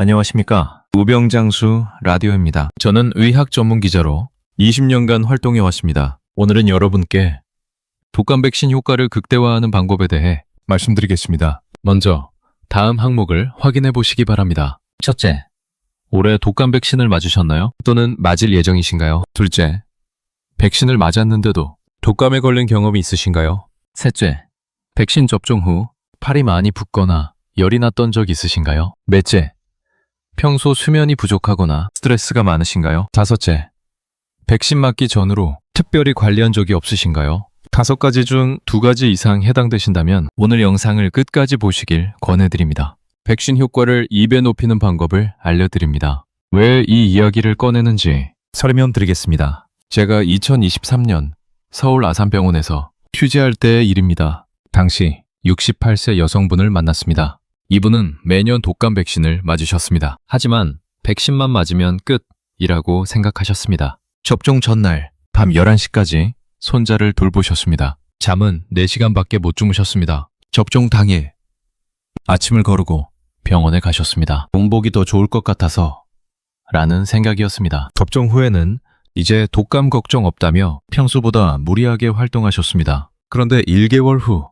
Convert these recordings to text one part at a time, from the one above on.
안녕하십니까. 우병장수 라디오입니다. 저는 의학 전문 기자로 20년간 활동해 왔습니다. 오늘은 여러분께 독감 백신 효과를 극대화하는 방법에 대해 말씀드리겠습니다. 먼저 다음 항목을 확인해 보시기 바랍니다. 첫째, 올해 독감 백신을 맞으셨나요? 또는 맞을 예정이신가요? 둘째, 백신을 맞았는데도 독감에 걸린 경험이 있으신가요? 셋째, 백신 접종 후 팔이 많이 붓거나 열이 났던 적 있으신가요? 넷째, 평소 수면이 부족하거나 스트레스가 많으신가요? 다섯째, 백신 맞기 전으로 특별히 관리한 적이 없으신가요? 5가지 중 2가지 이상 해당되신다면 오늘 영상을 끝까지 보시길 권해드립니다. 백신 효과를 2배 높이는 방법을 알려드립니다. 왜 이 이야기를 꺼내는지 설명드리겠습니다. 제가 2023년 서울 아산병원에서 휴지할 때의 일입니다. 당시 68세 여성분을 만났습니다. 이분은 매년 독감 백신을 맞으셨습니다. 하지만 백신만 맞으면 끝이라고 생각하셨습니다. 접종 전날 밤 11시까지 손자를 돌보셨습니다. 잠은 4시간밖에 못 주무셨습니다. 접종 당일 아침을 거르고 병원에 가셨습니다. 공복이 더 좋을 것 같아서 라는 생각이었습니다. 접종 후에는 이제 독감 걱정 없다며 평소보다 무리하게 활동하셨습니다. 그런데 1개월 후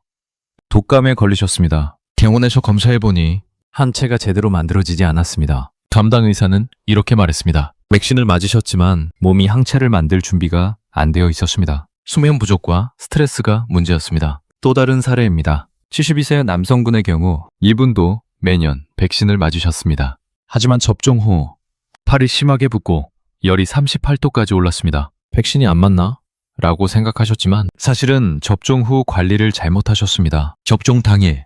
독감에 걸리셨습니다. 병원에서 검사해보니 항체가 제대로 만들어지지 않았습니다. 담당 의사는 이렇게 말했습니다. 백신을 맞으셨지만 몸이 항체를 만들 준비가 안 되어 있었습니다. 수면 부족과 스트레스가 문제였습니다. 또 다른 사례입니다. 72세 남성분의 경우 이분도 매년 백신을 맞으셨습니다. 하지만 접종 후 팔이 심하게 붓고 열이 38도까지 올랐습니다. 백신이 안 맞나? 라고 생각하셨지만 사실은 접종 후 관리를 잘못하셨습니다. 접종 당일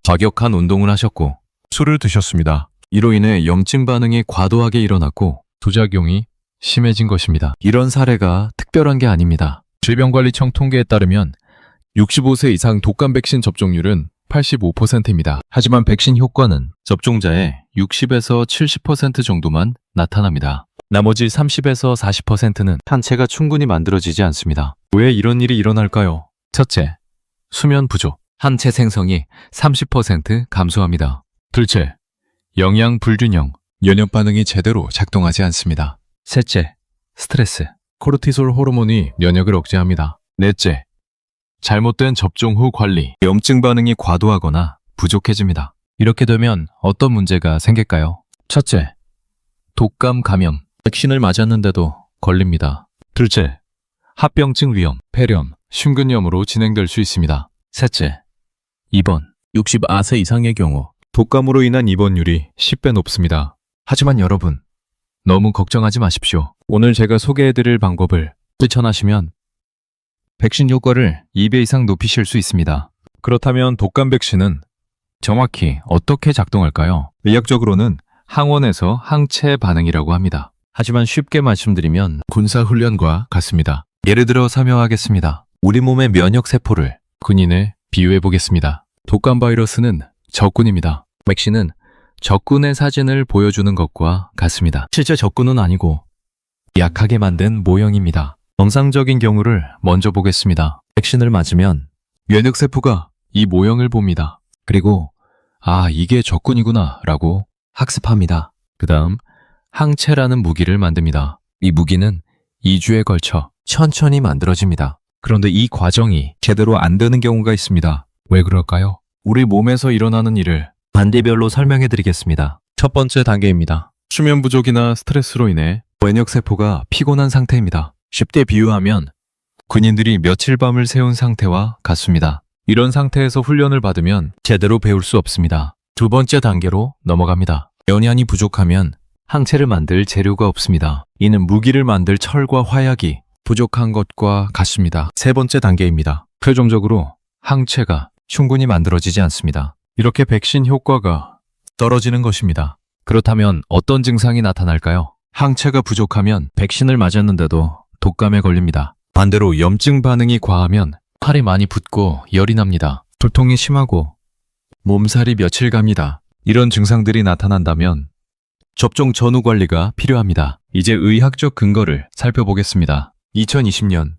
과격한 운동을 하셨고 술을 드셨습니다. 이로 인해 염증 반응이 과도하게 일어났고 부작용이 심해진 것입니다. 이런 사례가 특별한 게 아닙니다. 질병관리청 통계에 따르면 65세 이상 독감 백신 접종률은 85%입니다. 하지만 백신 효과는 접종자의 60에서 70% 정도만 나타납니다. 나머지 30에서 40%는 항체가 충분히 만들어지지 않습니다. 왜 이런 일이 일어날까요? 첫째, 수면 부족. 항체 생성이 30% 감소합니다. 둘째, 영양 불균형. 면역 반응이 제대로 작동하지 않습니다. 셋째, 스트레스. 코르티솔 호르몬이 면역을 억제합니다. 넷째, 잘못된 접종 후 관리. 염증 반응이 과도하거나 부족해집니다. 이렇게 되면 어떤 문제가 생길까요? 첫째, 독감 감염. 백신을 맞았는데도 걸립니다. 둘째, 합병증 위험, 폐렴, 심근염으로 진행될 수 있습니다. 셋째, 입원. 64세 이상의 경우 독감으로 인한 입원율이 10배 높습니다. 하지만 여러분, 너무 걱정하지 마십시오. 오늘 제가 소개해드릴 방법을 실천하시면 백신 효과를 2배 이상 높이실 수 있습니다. 그렇다면 독감 백신은 정확히 어떻게 작동할까요? 의학적으로는 항원에서 항체 반응이라고 합니다. 하지만 쉽게 말씀드리면 군사훈련과 같습니다. 예를 들어 설명하겠습니다. 우리 몸의 면역세포를 군인에 비유해 보겠습니다. 독감 바이러스는 적군입니다. 백신은 적군의 사진을 보여주는 것과 같습니다. 실제 적군은 아니고 약하게 만든 모형입니다. 정상적인 경우를 먼저 보겠습니다. 백신을 맞으면 면역세포가 이 모형을 봅니다. 그리고 이게 적군이구나 라고 학습합니다. 그 다음 항체라는 무기를 만듭니다. 이 무기는 2주에 걸쳐 천천히 만들어집니다. 그런데 이 과정이 제대로 안 되는 경우가 있습니다. 왜 그럴까요? 우리 몸에서 일어나는 일을 단계별로 설명해 드리겠습니다. 첫 번째 단계입니다. 수면 부족이나 스트레스로 인해 면역세포가 피곤한 상태입니다. 쉽게 비유하면 군인들이 며칠 밤을 새운 상태와 같습니다. 이런 상태에서 훈련을 받으면 제대로 배울 수 없습니다. 두 번째 단계로 넘어갑니다. 영양이 부족하면 항체를 만들 재료가 없습니다. 이는 무기를 만들 철과 화약이 부족한 것과 같습니다. 세 번째 단계입니다. 최종적으로 항체가 충분히 만들어지지 않습니다. 이렇게 백신 효과가 떨어지는 것입니다. 그렇다면 어떤 증상이 나타날까요? 항체가 부족하면 백신을 맞았는데도 독감에 걸립니다. 반대로 염증 반응이 과하면 팔이 많이 붓고 열이 납니다. 두통이 심하고 몸살이 며칠 갑니다. 이런 증상들이 나타난다면 접종 전후 관리가 필요합니다. 이제 의학적 근거를 살펴보겠습니다. 2020년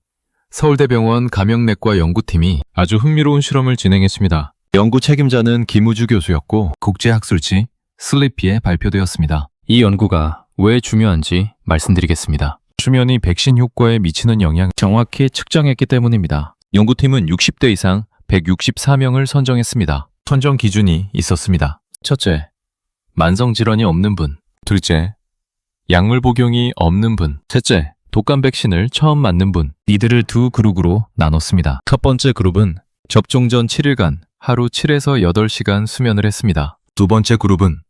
서울대병원 감염내과 연구팀이 아주 흥미로운 실험을 진행했습니다. 연구 책임자는 김우주 교수였고 국제학술지 슬리피에 발표되었습니다. 이 연구가 왜 중요한지 말씀드리겠습니다. 수면이 백신 효과에 미치는 영향을 정확히 측정했기 때문입니다. 연구팀은 60대 이상 164명을 선정했습니다. 선정 기준이 있었습니다. 첫째, 만성질환이 없는 분. 둘째, 약물 복용이 없는 분. 셋째, 독감 백신을 처음 맞는 분. 이들을 두 그룹으로 나눴습니다. 첫 번째 그룹은 접종 전 7일간 하루 7에서 8시간 수면을 했습니다. 두 번째 그룹은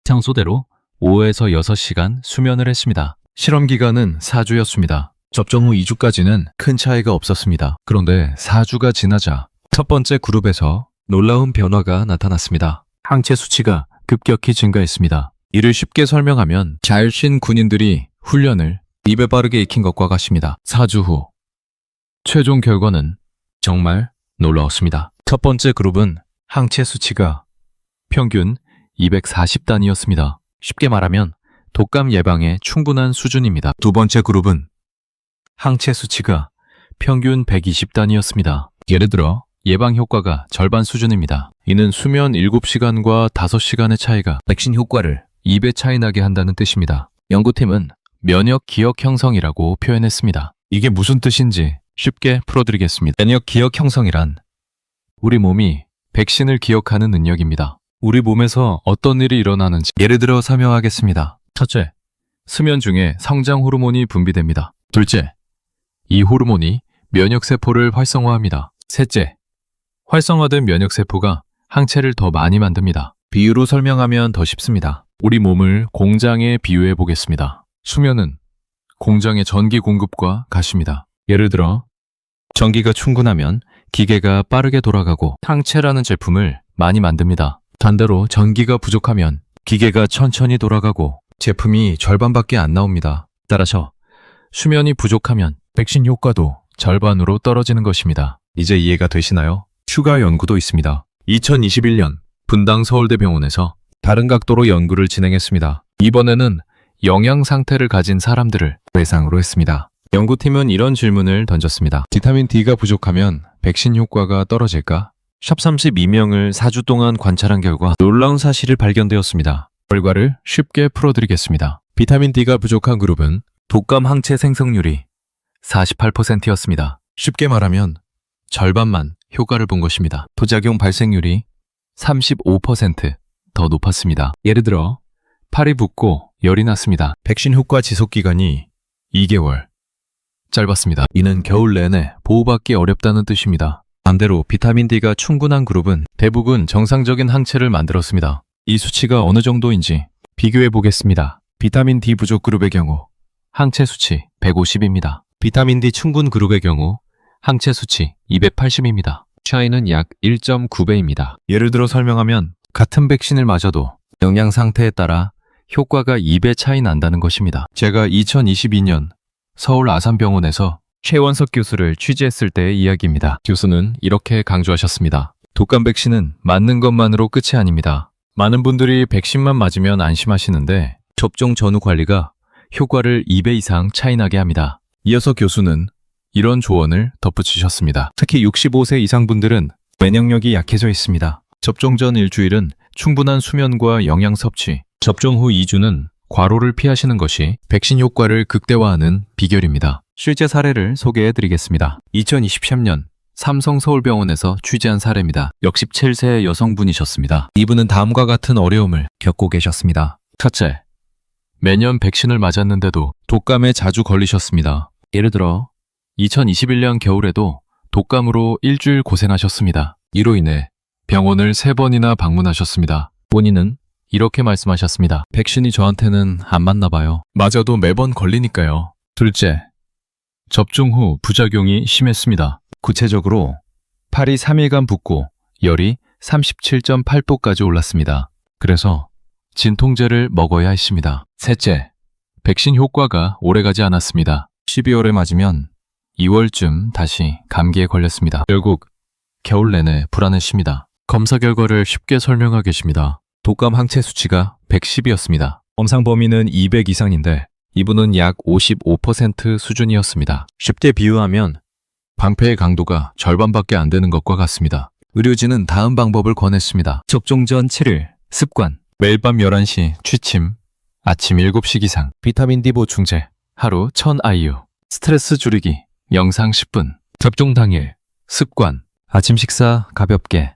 상소대로 5에서 6시간 수면을 했습니다. 실험 기간은 4주였습니다. 접종 후 2주까지는 큰 차이가 없었습니다. 그런데 4주가 지나자 첫 번째 그룹에서 놀라운 변화가 나타났습니다. 항체 수치가 급격히 증가했습니다. 이를 쉽게 설명하면 잘 쉰 군인들이 훈련을 입에 바르게 익힌 것과 같습니다. 4주 후 최종 결과는 정말 놀라웠습니다. 첫 번째 그룹은 항체 수치가 평균 240단이었습니다. 쉽게 말하면 독감 예방에 충분한 수준입니다. 두 번째 그룹은 항체 수치가 평균 120단이었습니다. 예를 들어 예방 효과가 절반 수준입니다. 이는 수면 7시간과 5시간의 차이가 백신 효과를 2배 차이 나게 한다는 뜻입니다. 연구팀은 면역 기억 형성이라고 표현했습니다. 이게 무슨 뜻인지 쉽게 풀어드리겠습니다. 면역 기억 형성이란 우리 몸이 백신을 기억하는 능력입니다. 우리 몸에서 어떤 일이 일어나는지 예를 들어 설명하겠습니다. 첫째, 수면 중에 성장 호르몬이 분비됩니다. 둘째, 이 호르몬이 면역세포를 활성화합니다. 셋째, 활성화된 면역세포가 항체를 더 많이 만듭니다. 비유로 설명하면 더 쉽습니다. 우리 몸을 공장에 비유해 보겠습니다. 수면은 공장의 전기 공급과 같습니다. 예를 들어 전기가 충분하면 기계가 빠르게 돌아가고 항체라는 제품을 많이 만듭니다. 반대로 전기가 부족하면 기계가 천천히 돌아가고 제품이 절반밖에 안 나옵니다. 따라서 수면이 부족하면 백신 효과도 절반으로 떨어지는 것입니다. 이제 이해가 되시나요? 추가 연구도 있습니다. 2021년 분당 서울대병원에서 다른 각도로 연구를 진행했습니다. 이번에는 영양 상태를 가진 사람들을 대상으로 했습니다. 연구팀은 이런 질문을 던졌습니다. 비타민 D가 부족하면 백신 효과가 떨어질까? 샵 32명을 4주 동안 관찰한 결과 놀라운 사실이 발견되었습니다. 결과를 쉽게 풀어드리겠습니다. 비타민 D가 부족한 그룹은 독감 항체 생성률이 48%였습니다. 쉽게 말하면 절반만 효과를 본 것입니다. 부작용 발생률이 35% 더 높았습니다. 예를 들어 팔이 붓고 열이 났습니다. 백신 효과 지속 기간이 2개월 짧았습니다. 이는 겨울 내내 보호받기 어렵다는 뜻입니다. 반대로 비타민 D가 충분한 그룹은 대부분 정상적인 항체를 만들었습니다. 이 수치가 어느 정도인지 비교해 보겠습니다. 비타민 D 부족 그룹의 경우 항체 수치 150입니다. 비타민 D 충분 그룹의 경우 항체 수치 280입니다. 차이는 약 1.9배입니다. 예를 들어 설명하면 같은 백신을 맞아도 영양 상태에 따라 효과가 2배 차이 난다는 것입니다. 제가 2022년 서울 아산병원에서 최원석 교수를 취재했을 때의 이야기입니다. 교수는 이렇게 강조하셨습니다. 독감 백신은 맞는 것만으로 끝이 아닙니다. 많은 분들이 백신만 맞으면 안심하시는데 접종 전후 관리가 효과를 2배 이상 차이나게 합니다. 이어서 교수는 이런 조언을 덧붙이셨습니다. 특히 65세 이상 분들은 면역력이 약해져 있습니다. 접종 전 일주일은 충분한 수면과 영양 섭취, 접종 후 2주는 과로를 피하시는 것이 백신 효과를 극대화하는 비결입니다. 실제 사례를 소개해 드리겠습니다. 2023년 삼성 서울병원에서 취재한 사례입니다. 67세 여성분이셨습니다. 이분은 다음과 같은 어려움을 겪고 계셨습니다. 첫째, 매년 백신을 맞았는데도 독감에 자주 걸리셨습니다. 예를 들어 2021년 겨울에도 독감으로 일주일 고생하셨습니다. 이로 인해 병원을 3번이나 방문하셨습니다. 본인은 이렇게 말씀하셨습니다. 백신이 저한테는 안 맞나 봐요. 맞아도 매번 걸리니까요. 둘째, 접종 후 부작용이 심했습니다. 구체적으로 팔이 3일간 붓고 열이 37.8도까지 올랐습니다. 그래서 진통제를 먹어야 했습니다. 셋째, 백신 효과가 오래가지 않았습니다. 12월에 맞으면 2월쯤 다시 감기에 걸렸습니다. 결국 겨울 내내 불안했습니다. 검사 결과를 쉽게 설명하겠습니다. 독감 항체 수치가 110이었습니다. 검상 범위는 200 이상인데 이분은 약 55% 수준이었습니다. 쉽게 비유하면 방패의 강도가 절반밖에 안 되는 것과 같습니다. 의료진은 다음 방법을 권했습니다. 접종 전 7일 습관, 매일 밤 11시 취침, 아침 7시 기상, 비타민 D 보충제, 하루 1000IU, 스트레스 줄이기, 명상 10분, 접종 당일, 습관, 아침 식사 가볍게,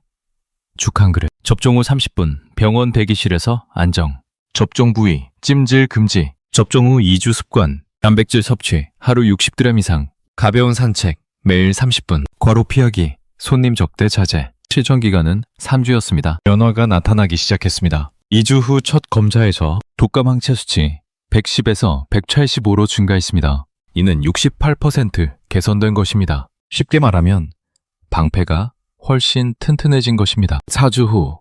죽 한 그릇, 접종 후 30분, 병원 대기실에서 안정, 접종 부위, 찜질 금지, 접종 후 2주 습관, 단백질 섭취, 하루 60g 이상, 가벼운 산책, 매일 30분, 과로 피하기, 손님 접대 자제, 실천 기간은 3주였습니다. 변화가 나타나기 시작했습니다. 2주 후 첫 검사에서 독감 항체 수치 110에서 185로 증가했습니다. 이는 68% 개선된 것입니다. 쉽게 말하면 방패가 훨씬 튼튼해진 것입니다. 4주 후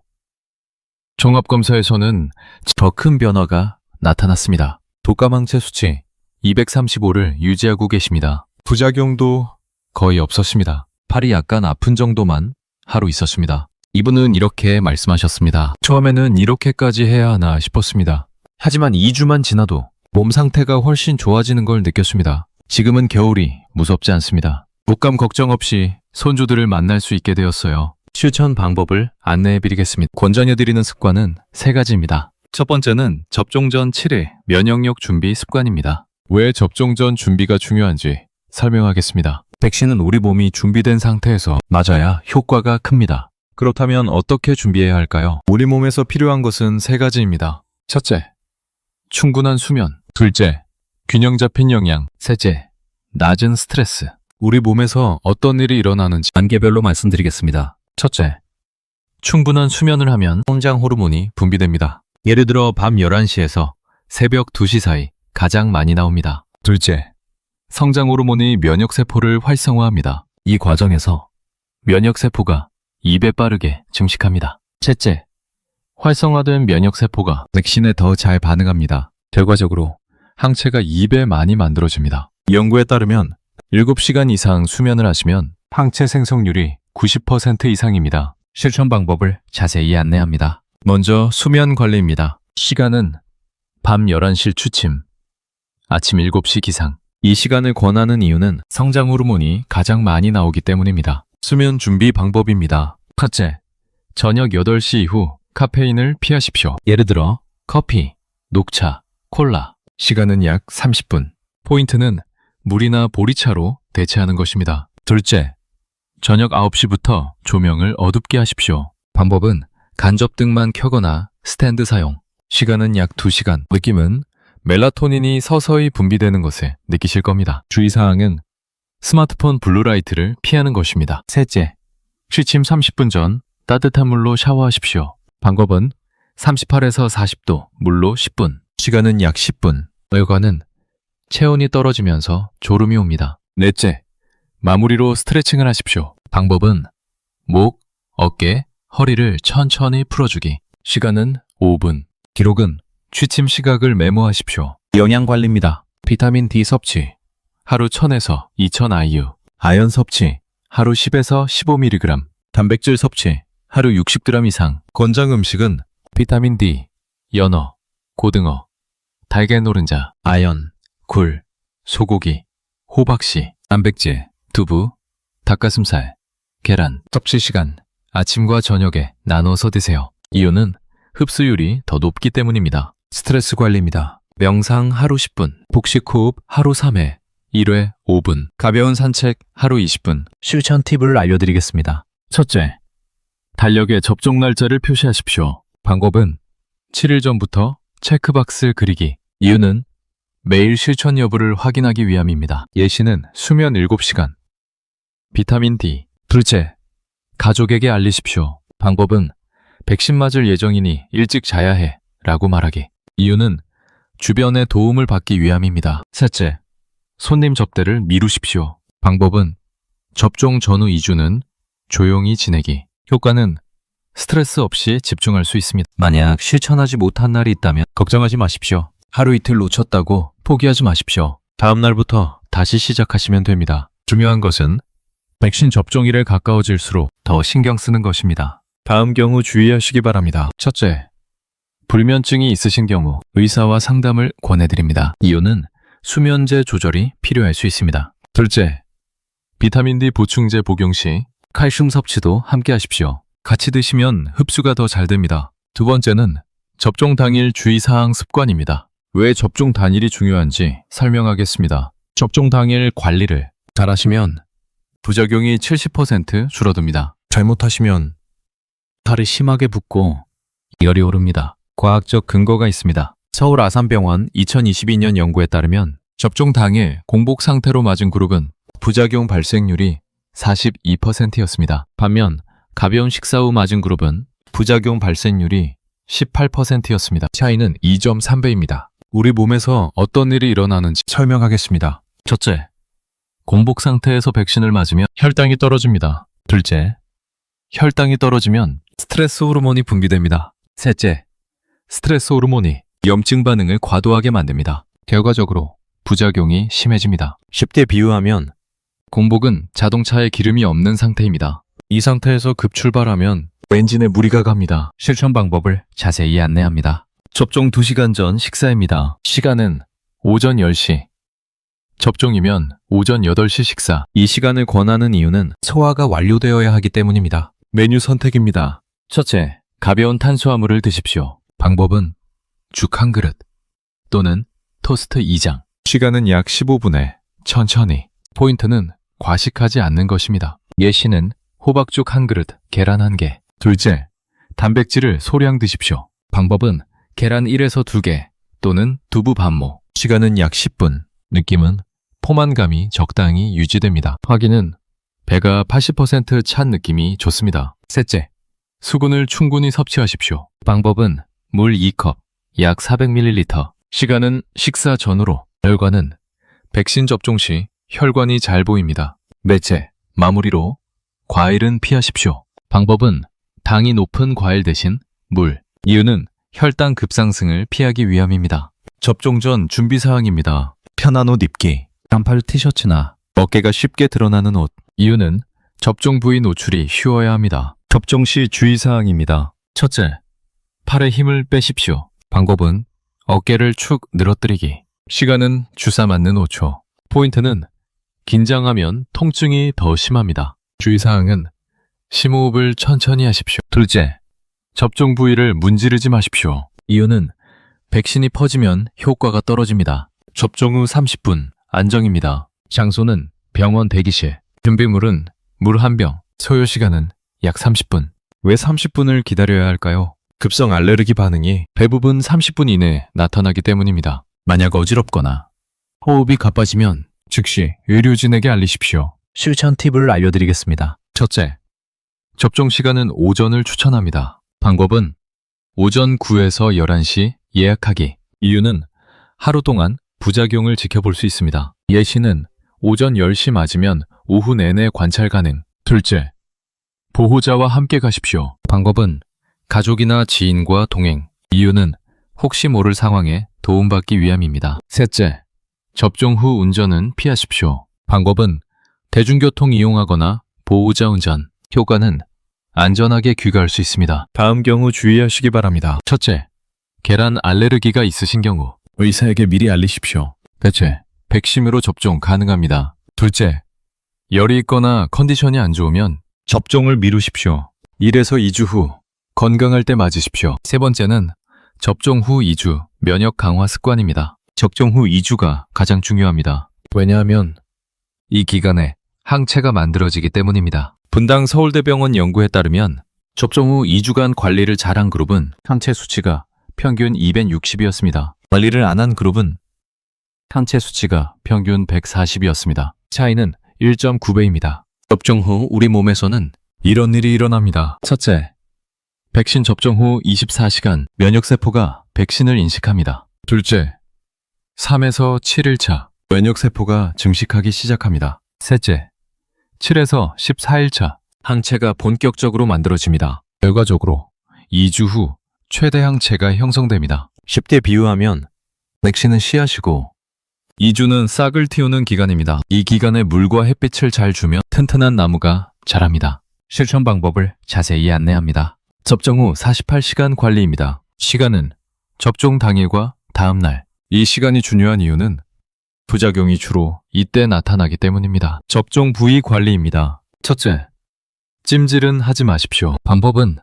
종합검사에서는 더 큰 변화가 나타났습니다. 독감 항체 수치 235를 유지하고 계십니다. 부작용도 거의 없었습니다. 팔이 약간 아픈 정도만 하루 있었습니다. 이분은 이렇게 말씀하셨습니다. 처음에는 이렇게까지 해야 하나 싶었습니다. 하지만 2주만 지나도 몸 상태가 훨씬 좋아지는 걸 느꼈습니다. 지금은 겨울이 무섭지 않습니다. 독감 걱정 없이 손주들을 만날 수 있게 되었어요. 실천 방법을 안내해드리겠습니다. 권장해드리는 습관은 3가지입니다. 첫 번째는 접종 전 7일 면역력 준비 습관입니다. 왜 접종 전 준비가 중요한지 설명하겠습니다. 백신은 우리 몸이 준비된 상태에서 맞아야 효과가 큽니다. 그렇다면 어떻게 준비해야 할까요? 우리 몸에서 필요한 것은 3가지입니다. 첫째, 충분한 수면. 둘째, 균형 잡힌 영양. 셋째, 낮은 스트레스. 우리 몸에서 어떤 일이 일어나는지 단계별로 말씀드리겠습니다. 첫째, 충분한 수면을 하면 성장 호르몬이 분비됩니다. 예를 들어 밤 11시에서 새벽 2시 사이 가장 많이 나옵니다. 둘째, 성장 호르몬이 면역세포를 활성화합니다. 이 과정에서 면역세포가 2배 빠르게 증식합니다. 셋째, 활성화된 면역세포가 백신에 더 잘 반응합니다. 결과적으로 항체가 2배 많이 만들어집니다. 연구에 따르면 7시간 이상 수면을 하시면 항체 생성률이 90% 이상입니다. 실천 방법을 자세히 안내합니다. 먼저 수면 관리입니다. 시간은 밤 11시 취침, 아침 7시 기상. 이 시간을 권하는 이유는 성장 호르몬이 가장 많이 나오기 때문입니다. 수면 준비 방법입니다. 첫째, 저녁 8시 이후 카페인을 피하십시오. 예를 들어 커피, 녹차, 콜라. 시간은 약 30분. 포인트는 물이나 보리차로 대체하는 것입니다. 둘째, 저녁 9시부터 조명을 어둡게 하십시오. 방법은 간접등만 켜거나 스탠드 사용. 시간은 약 2시간. 느낌은 멜라토닌이 서서히 분비되는 것을 느끼실 겁니다. 주의사항은 스마트폰 블루라이트를 피하는 것입니다. 셋째, 취침 30분 전 따뜻한 물로 샤워하십시오. 방법은 38에서 40도 물로 10분. 시간은 약 10분. 결과는 체온이 떨어지면서 졸음이 옵니다. 넷째, 마무리로 스트레칭을 하십시오. 방법은 목, 어깨, 허리를 천천히 풀어주기. 시간은 5분. 기록은 취침 시각을 메모하십시오. 영양관리입니다. 비타민 D 섭취 하루 1000에서 2000IU, 아연 섭취 하루 10에서 15mg, 단백질 섭취 하루 60g 이상. 권장 음식은 비타민 D, 연어, 고등어, 달걀 노른자, 아연, 굴, 소고기, 호박씨, 단백질, 두부, 닭가슴살, 계란. 섭취 시간 아침과 저녁에 나눠서 드세요. 이유는 흡수율이 더 높기 때문입니다. 스트레스 관리입니다. 명상 하루 10분, 복식 호흡 하루 3회, 1회 5분, 가벼운 산책 하루 20분. 실천 팁을 알려드리겠습니다. 첫째, 달력에 접종 날짜를 표시하십시오. 방법은 7일 전부터 체크박스 그리기. 이유는 매일 실천 여부를 확인하기 위함입니다. 예시는 수면 7시간, 비타민 D. 둘째, 가족에게 알리십시오. 방법은 백신 맞을 예정이니 일찍 자야 해 라고 말하기. 이유는 주변의 도움을 받기 위함입니다. 셋째, 손님 접대를 미루십시오. 방법은 접종 전후 2주는 조용히 지내기. 효과는 스트레스 없이 집중할 수 있습니다. 만약 실천하지 못한 날이 있다면 걱정하지 마십시오. 하루 이틀 놓쳤다고 포기하지 마십시오. 다음 날부터 다시 시작하시면 됩니다. 중요한 것은 백신 접종일에 가까워질수록 더 신경 쓰는 것입니다. 다음 경우 주의하시기 바랍니다. 첫째, 불면증이 있으신 경우 의사와 상담을 권해드립니다. 이유는 수면제 조절이 필요할 수 있습니다. 둘째, 비타민 D 보충제 복용 시 칼슘 섭취도 함께 하십시오. 같이 드시면 흡수가 더 잘 됩니다. 두 번째는 접종 당일 주의사항 습관입니다. 왜 접종 단일이 중요한지 설명하겠습니다. 접종 당일 관리를 잘하시면 부작용이 70% 줄어듭니다. 잘못하시면 살이 심하게 붓고 열이 오릅니다. 과학적 근거가 있습니다. 서울 아산병원 2022년 연구에 따르면 접종 당일 공복 상태로 맞은 그룹은 부작용 발생률이 42%였습니다. 반면 가벼운 식사 후 맞은 그룹은 부작용 발생률이 18%였습니다. 차이는 2.3배입니다. 우리 몸에서 어떤 일이 일어나는지 설명하겠습니다. 첫째, 공복 상태에서 백신을 맞으면 혈당이 떨어집니다. 둘째, 혈당이 떨어지면 스트레스 호르몬이 분비됩니다. 셋째, 스트레스 호르몬이 염증 반응을 과도하게 만듭니다. 결과적으로 부작용이 심해집니다. 쉽게 비유하면 공복은 자동차에 기름이 없는 상태입니다. 이 상태에서 급출발하면 엔진에 무리가 갑니다. 실천 방법을 자세히 안내합니다. 접종 2시간 전 식사입니다. 시간은 오전 10시. 접종이면 오전 8시 식사. 이 시간을 권하는 이유는 소화가 완료되어야 하기 때문입니다. 메뉴 선택입니다. 첫째, 가벼운 탄수화물을 드십시오. 방법은 죽 1그릇 또는 토스트 2장. 시간은 약 15분에 천천히. 포인트는 과식하지 않는 것입니다. 예시는 호박죽 1그릇, 계란 1개. 둘째, 단백질을 소량 드십시오. 방법은 계란 1에서 2개 또는 두부 반모. 시간은 약 10분. 느낌은 포만감이 적당히 유지됩니다. 확인은 배가 80% 찬 느낌이 좋습니다. 셋째, 수분을 충분히 섭취하십시오. 방법은 물 2컵, 약 400ml. 시간은 식사 전후로. 결과는 백신 접종 시 혈관이 잘 보입니다. 넷째, 마무리로 과일은 피하십시오. 방법은 당이 높은 과일 대신 물. 이유는 혈당 급상승을 피하기 위함입니다. 접종 전 준비사항입니다. 편한 옷 입기, 반팔 티셔츠나 어깨가 쉽게 드러나는 옷. 이유는 접종 부위 노출이 쉬워야 합니다. 접종 시 주의사항입니다. 첫째, 팔에 힘을 빼십시오. 방법은 어깨를 축 늘어뜨리기. 시간은 주사 맞는 5초. 포인트는 긴장하면 통증이 더 심합니다. 주의사항은 심호흡을 천천히 하십시오. 둘째, 접종 부위를 문지르지 마십시오. 이유는 백신이 퍼지면 효과가 떨어집니다. 접종 후 30분 안정입니다. 장소는 병원 대기실. 준비물은 물 1병. 소요 시간은 약 30분. 왜 30분을 기다려야 할까요? 급성 알레르기 반응이 대부분 30분 이내에 나타나기 때문입니다. 만약 어지럽거나 호흡이 가빠지면 즉시 의료진에게 알리십시오. 실천 팁을 알려드리겠습니다. 첫째, 접종 시간은 오전을 추천합니다. 방법은 오전 9에서 11시 예약하기. 이유는 하루 동안 부작용을 지켜볼 수 있습니다. 예시는 오전 10시 맞으면 오후 내내 관찰 가능. 둘째, 보호자와 함께 가십시오. 방법은 가족이나 지인과 동행. 이유는 혹시 모를 상황에 도움받기 위함입니다. 셋째, 접종 후 운전은 피하십시오. 방법은 대중교통 이용하거나 보호자 운전. 효과는 안전하게 귀가할 수 있습니다. 다음 경우 주의하시기 바랍니다. 첫째, 계란 알레르기가 있으신 경우 의사에게 미리 알리십시오. 셋째, 백신으로 접종 가능합니다. 둘째, 열이 있거나 컨디션이 안 좋으면 접종을 미루십시오. 1에서 2주 후 건강할 때 맞으십시오. 세 번째는 접종 후 2주 면역 강화 습관입니다. 접종 후 2주가 가장 중요합니다. 왜냐하면 이 기간에 항체가 만들어지기 때문입니다. 분당 서울대병원 연구에 따르면 접종 후 2주간 관리를 잘한 그룹은 항체 수치가 평균 260이었습니다. 관리를 안 한 그룹은 항체 수치가 평균 140이었습니다. 차이는 1.9배입니다. 접종 후 우리 몸에서는 이런 일이 일어납니다. 첫째, 백신 접종 후 24시간 면역세포가 백신을 인식합니다. 둘째, 3에서 7일차 면역세포가 증식하기 시작합니다. 셋째, 7에서 14일차 항체가 본격적으로 만들어집니다. 결과적으로 2주 후 최대 항체가 형성됩니다. 쉽게 비유하면 백신은 씨앗이고 2주는 싹을 틔우는 기간입니다. 이 기간에 물과 햇빛을 잘 주면 튼튼한 나무가 자랍니다. 실천 방법을 자세히 안내합니다. 접종 후 48시간 관리입니다. 시간은 접종 당일과 다음 날. 이 시간이 중요한 이유는 부작용이 주로 이때 나타나기 때문입니다. 접종 부위 관리입니다. 첫째, 찜질은 하지 마십시오. 방법은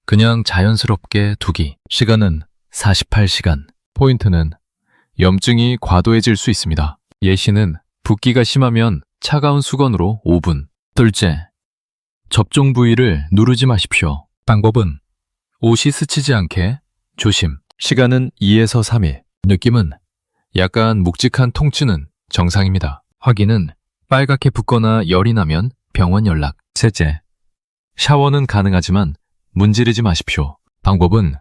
그냥 자연스럽게 두기. 시간은 48시간. 포인트는 염증이 과도해질 수 있습니다. 예시는 붓기가 심하면 차가운 수건으로 5분. 둘째, 접종 부위를 누르지 마십시오. 방법은 옷이 스치지 않게 조심. 시간은 2에서 3일. 느낌은 약간 묵직한 통증은 정상입니다. 확인은 빨갛게 붓거나 열이 나면 병원 연락. 셋째, 샤워는 가능하지만 문지르지 마십시오. 방법은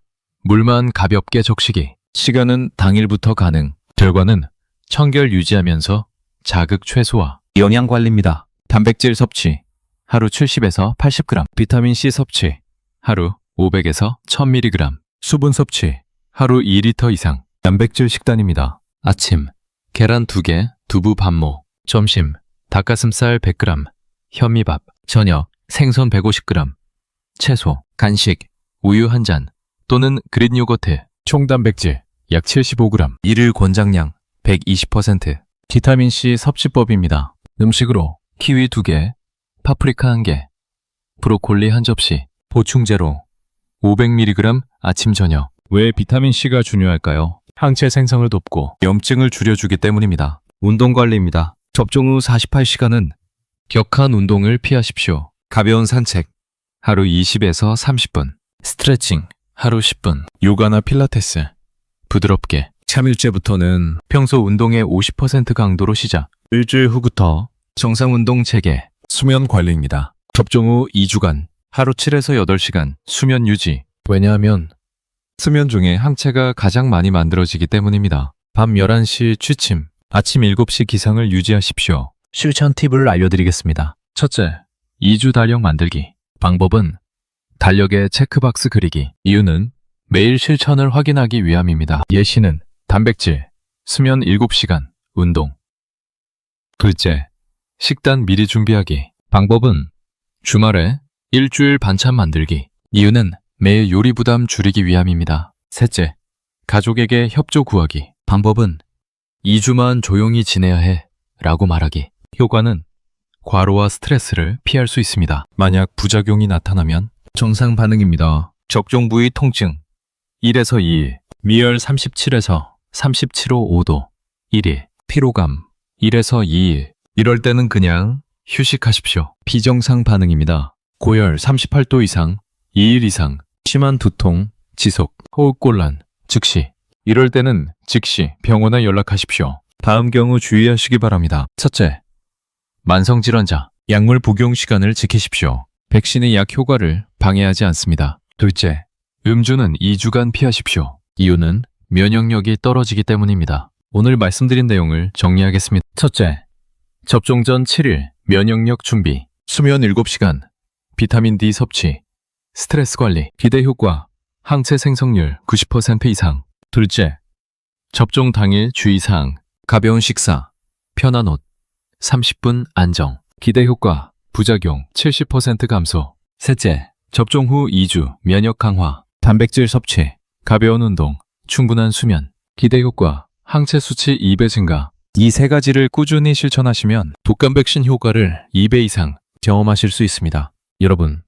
물만 가볍게 적시기. 시간은 당일부터 가능. 결과는 청결 유지하면서 자극 최소화. 영양관리입니다. 단백질 섭취 하루 70에서 80g, 비타민C 섭취 하루 500에서 1000mg, 수분 섭취 하루 2리터 이상. 단백질 식단입니다. 아침 계란 2개, 두부 반모. 점심 닭가슴살 100g, 현미밥. 저녁 생선 150g, 채소. 간식 우유 1잔 또는 그린 요거트. 총 단백질 약 75g, 일일 권장량 120%. 비타민C 섭취법입니다. 음식으로 키위 2개, 파프리카 1개, 브로콜리 1접시. 보충제로 500mg 아침 저녁. 왜 비타민C가 중요할까요? 항체 생성을 돕고 염증을 줄여주기 때문입니다. 운동관리입니다. 접종 후 48시간은 격한 운동을 피하십시오. 가벼운 산책 하루 20에서 30분, 스트레칭 하루 10분, 요가나 필라테스 부드럽게. 3일째부터는 평소 운동의 50% 강도로 시작. 일주일 후부터 정상 운동 재개. 수면 관리입니다. 접종 후 2주간 하루 7에서 8시간 수면 유지. 왜냐하면 수면 중에 항체가 가장 많이 만들어지기 때문입니다. 밤 11시 취침, 아침 7시 기상을 유지하십시오. 실천 팁을 알려드리겠습니다. 첫째, 2주 달력 만들기. 방법은 달력에 체크박스 그리기. 이유는 매일 실천을 확인하기 위함입니다. 예시는 단백질, 수면 7시간, 운동. 둘째, 식단 미리 준비하기. 방법은 주말에 일주일 반찬 만들기. 이유는 매일 요리 부담 줄이기 위함입니다. 셋째, 가족에게 협조 구하기. 방법은 2주만 조용히 지내야 해 라고 말하기. 효과는 과로와 스트레스를 피할 수 있습니다. 만약 부작용이 나타나면 정상 반응입니다. 적종 부위 통증 1에서 2일, 미열 37에서 37호 5도 1일, 피로감 1에서 2일. 이럴 때는 그냥 휴식하십시오. 비정상 반응입니다. 고열 38도 이상 2일 이상, 심한 두통, 지속, 호흡곤란, 즉시. 이럴 때는 즉시 병원에 연락하십시오. 다음 경우 주의하시기 바랍니다. 첫째, 만성질환자, 약물 복용 시간을 지키십시오. 백신의 약 효과를 방해하지 않습니다. 둘째, 음주는 2주간 피하십시오. 이유는 면역력이 떨어지기 때문입니다. 오늘 말씀드린 내용을 정리하겠습니다. 첫째, 접종 전 7일 면역력 준비, 수면 7시간, 비타민 D 섭취, 스트레스 관리, 기대 효과, 항체 생성률 90% 이상. 둘째, 접종 당일 주의사항, 가벼운 식사, 편한 옷, 30분 안정, 기대 효과, 부작용 70% 감소. 셋째, 접종 후 2주 면역 강화, 단백질 섭취, 가벼운 운동, 충분한 수면, 기대 효과, 항체 수치 2배 증가. 이 세 가지를 꾸준히 실천하시면 독감 백신 효과를 2배 이상 경험하실 수 있습니다. 여러분,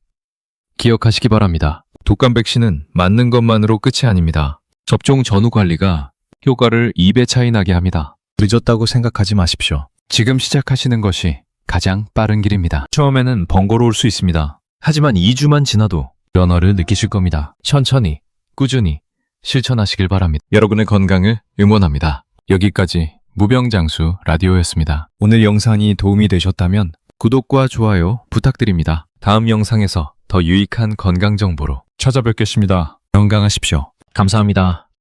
기억하시기 바랍니다. 독감 백신은 맞는 것만으로 끝이 아닙니다. 접종 전후 관리가 효과를 2배 차이 나게 합니다. 늦었다고 생각하지 마십시오. 지금 시작하시는 것이 가장 빠른 길입니다. 처음에는 번거로울 수 있습니다. 하지만 2주만 지나도 변화를 느끼실 겁니다. 천천히, 꾸준히 실천하시길 바랍니다. 여러분의 건강을 응원합니다. 여기까지 무병장수 라디오였습니다. 오늘 영상이 도움이 되셨다면 구독과 좋아요 부탁드립니다. 다음 영상에서 더 유익한 건강 정보로 찾아뵙겠습니다. 건강하십시오. 감사합니다.